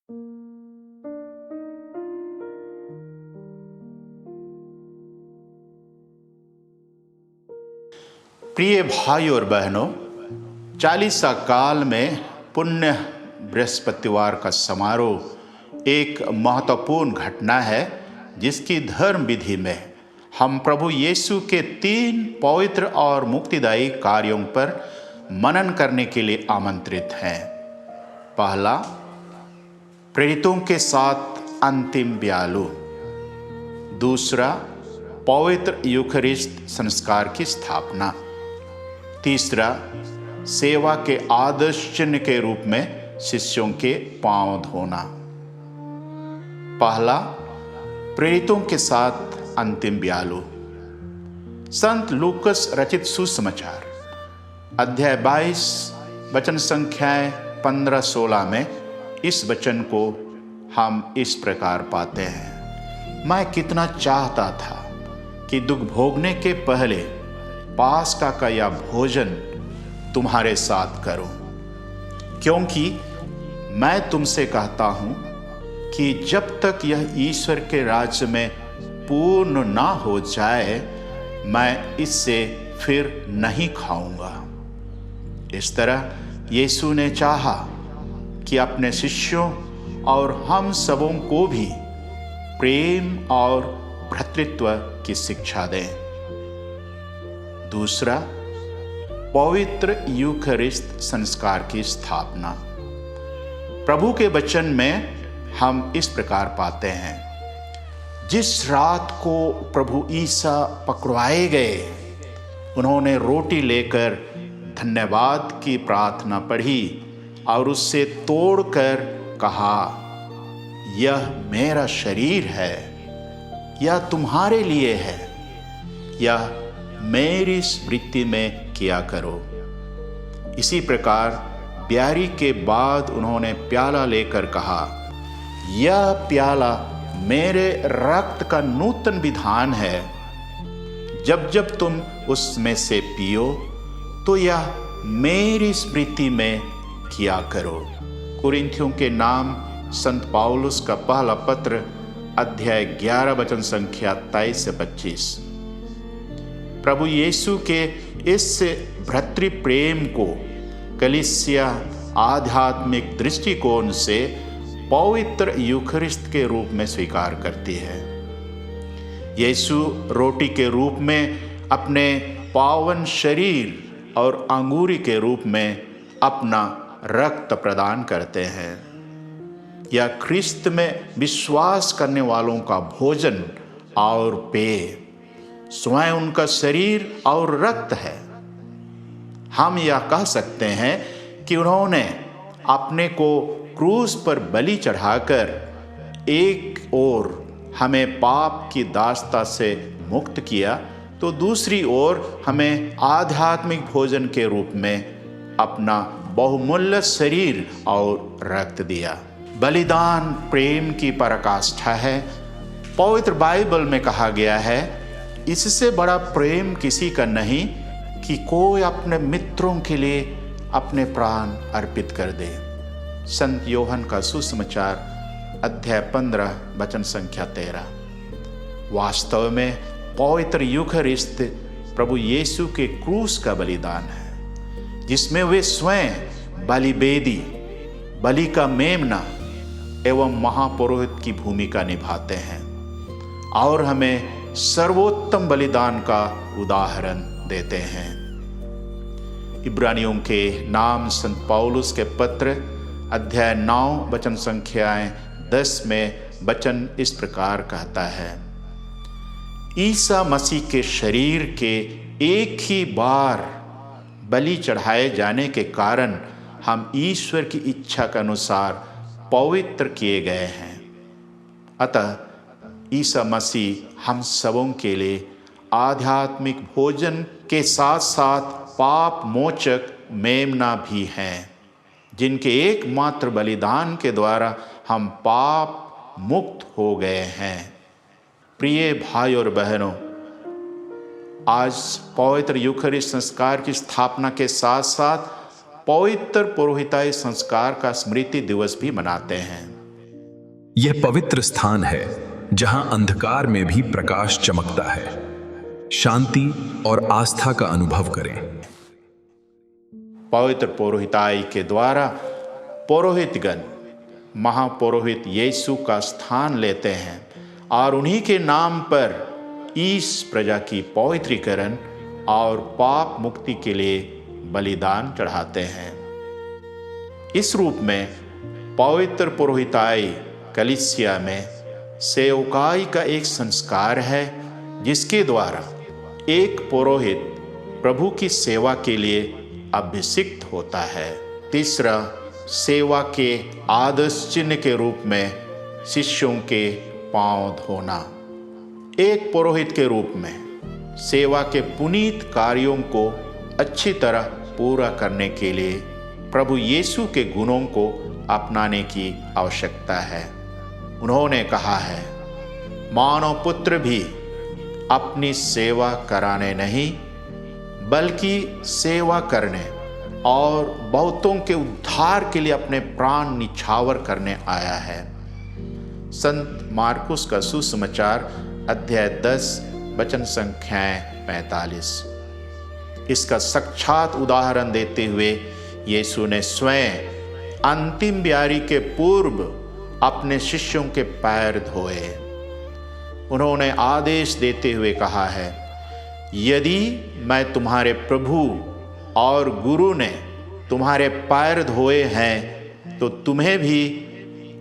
प्रिय भाई और बहनों, चालीसा काल में पुण्य बृहस्पतिवार का समारोह एक महत्वपूर्ण घटना है जिसकी धर्म विधि में हम प्रभु यीशु के 3 पवित्र और मुक्तिदायी कार्यों पर मनन करने के लिए आमंत्रित हैं। पहला, प्रेरितों के साथ अंतिम ब्यालू। दूसरा, पवित्र यूखरिस्ट संस्कार की स्थापना। तीसरा, सेवा के आदर्श चिन्ह के रूप में शिष्यों के पांव धोना। पहला, प्रेरितों के साथ अंतिम ब्यालू। संत लूकस रचित सुसमाचार अध्याय 22 वचन संख्याएं 15-16 में इस वचन को हम इस प्रकार पाते हैं। मैं कितना चाहता था कि दुख भोगने के पहले पास्का का यह भोजन तुम्हारे साथ करूं, क्योंकि मैं तुमसे कहता हूं कि जब तक यह ईश्वर के राज्य में पूर्ण ना हो जाए, मैं इससे फिर नहीं खाऊंगा। इस तरह यीशु ने चाहा कि अपने शिष्यों और हम सबों को भी प्रेम और भ्रातृत्व की शिक्षा दें। दूसरा, पवित्र यूखरिस्ट संस्कार की स्थापना। प्रभु के वचन में हम इस प्रकार पाते हैं, जिस रात को प्रभु ईसा पकड़वाए गए, उन्होंने रोटी लेकर धन्यवाद की प्रार्थना पढ़ी और उससे तोड़कर कहा, यह मेरा शरीर है, यह तुम्हारे लिए है, यह मेरी स्मृति में किया करो। इसी प्रकार ब्यारी के बाद उन्होंने प्याला लेकर कहा, यह प्याला मेरे रक्त का नूतन विधान है। जब जब तुम उसमें से पियो तो यह मेरी स्मृति में किया करो। कुरिन्थियों के नाम संत पौलुस का पहला पत्र अध्याय 11 वचन संख्या 23 से 25। प्रभु यीशु के इस भ्रातृ प्रेम को कलीसिया आध्यात्मिक दृष्टिकोण से पवित्र यूखरिस्ट के रूप में स्वीकार करती है। यीशु रोटी के रूप में अपने पावन शरीर और अंगूरी के रूप में अपना रक्त प्रदान करते हैं। यह ख्रिस्त में विश्वास करने वालों का भोजन और पेय स्वयं उनका शरीर और रक्त है। हम यह कह सकते हैं कि उन्होंने अपने को क्रूस पर बलि चढ़ाकर एक ओर हमें पाप की दास्ता से मुक्त किया, तो दूसरी ओर हमें आध्यात्मिक भोजन के रूप में अपना बहुमूल्य शरीर और रक्त दिया। बलिदान प्रेम की पराकाष्ठा है। पवित्र बाइबल में कहा गया है, इससे बड़ा प्रेम किसी का नहीं कि कोई अपने मित्रों के लिए अपने प्राण अर्पित कर दे। संत योहन का सुसमाचार अध्याय 15 वचन संख्या 13। वास्तव में पवित्र यूखरिस्त प्रभु यीशु के क्रूस का बलिदान है, जिसमें वे स्वयं बलिवेदी, बलि का मेमना एवं महापुरोहित की भूमिका निभाते हैं और हमें सर्वोत्तम बलिदान का उदाहरण देते हैं। इब्रानियों के नाम संत पौलुस के पत्र अध्याय 9 वचन संख्याएं 10 में वचन इस प्रकार कहता है, ईसा मसीह के शरीर के एक ही बार बलि चढ़ाए जाने के कारण हम ईश्वर की इच्छा के अनुसार पवित्र किए गए हैं। अतः ईसा मसीह हम सबों के लिए आध्यात्मिक भोजन के साथ साथ पाप मोचक मेमना भी हैं, जिनके एकमात्र बलिदान के द्वारा हम पाप मुक्त हो गए हैं। प्रिय भाई और बहनों, आज पवित्र यूखरिस्ट संस्कार की स्थापना के साथ साथ पवित्र पुरोहिताई संस्कार का स्मृति दिवस भी मनाते हैं। यह पवित्र स्थान है जहां अंधकार में भी प्रकाश चमकता है। शांति और आस्था का अनुभव करें। पवित्र पौरोहिताई के द्वारा पुरोहितगण महापुरोहित यीशु का स्थान लेते हैं और उन्हीं के नाम पर इस प्रजा की पवित्रीकरण और पाप मुक्ति के लिए बलिदान चढ़ाते हैं। इस रूप में पवित्र पुरोहिताई कलीसिया में सेवकाई का एक संस्कार है, जिसके द्वारा एक पुरोहित प्रभु की सेवा के लिए अभिषिक्त होता है। तीसरा, सेवा के आदर्श चिन्ह के रूप में शिष्यों के पांव धोना। एक पुरोहित के रूप में सेवा के पुनीत कार्यों को अच्छी तरह पूरा करने के लिए प्रभु यीशु के गुणों को अपनाने की आवश्यकता है। उन्होंने कहा है, मानव पुत्र भी अपनी सेवा कराने नहीं बल्कि सेवा करने और बहुतों के उद्धार के लिए अपने प्राण निछावर करने आया है। संत मार्कुस का सुसमाचार अध्याय 10 वचन संख्याएं 45। इसका साक्षात उदाहरण देते हुए यीशु ने स्वयं अंतिम ब्यारी के पूर्व अपने शिष्यों के पैर धोए। उन्होंने आदेश देते हुए कहा है, यदि मैं तुम्हारे प्रभु और गुरु ने तुम्हारे पैर धोए हैं तो तुम्हें भी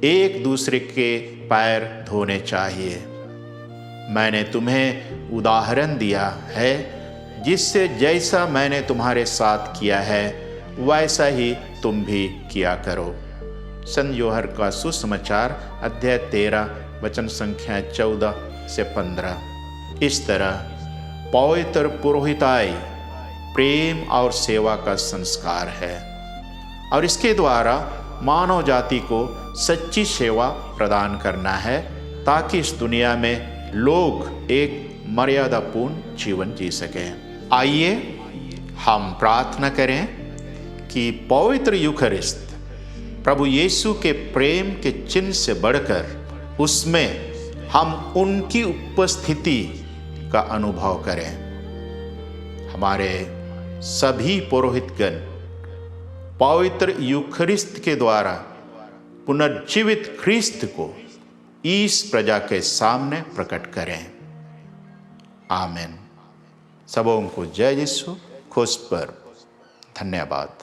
एक दूसरे के पैर धोने चाहिए। मैंने तुम्हें उदाहरण दिया है, जिससे जैसा मैंने तुम्हारे साथ किया है वैसा ही तुम भी किया करो। संत यूहन्ना का सुसमाचार अध्याय 13 वचन संख्या 14 से 15। इस तरह पवित्र पुरोहिताई प्रेम और सेवा का संस्कार है और इसके द्वारा मानव जाति को सच्ची सेवा प्रदान करना है, ताकि इस दुनिया में लोग एक मर्यादापूर्ण जीवन जी सकें। आइए हम प्रार्थना करें कि पवित्र यूखरिस्त प्रभु यीशु के प्रेम के चिन्ह से बढ़कर उसमें हम उनकी उपस्थिति का अनुभव करें। हमारे सभी पुरोहितगण पवित्र यूखरिस्त के द्वारा पुनर्जीवित ख्रिस्त को इस प्रजा के सामने प्रकट करें। आमीन। सबों को जय यीशु। खुश पर धन्यवाद।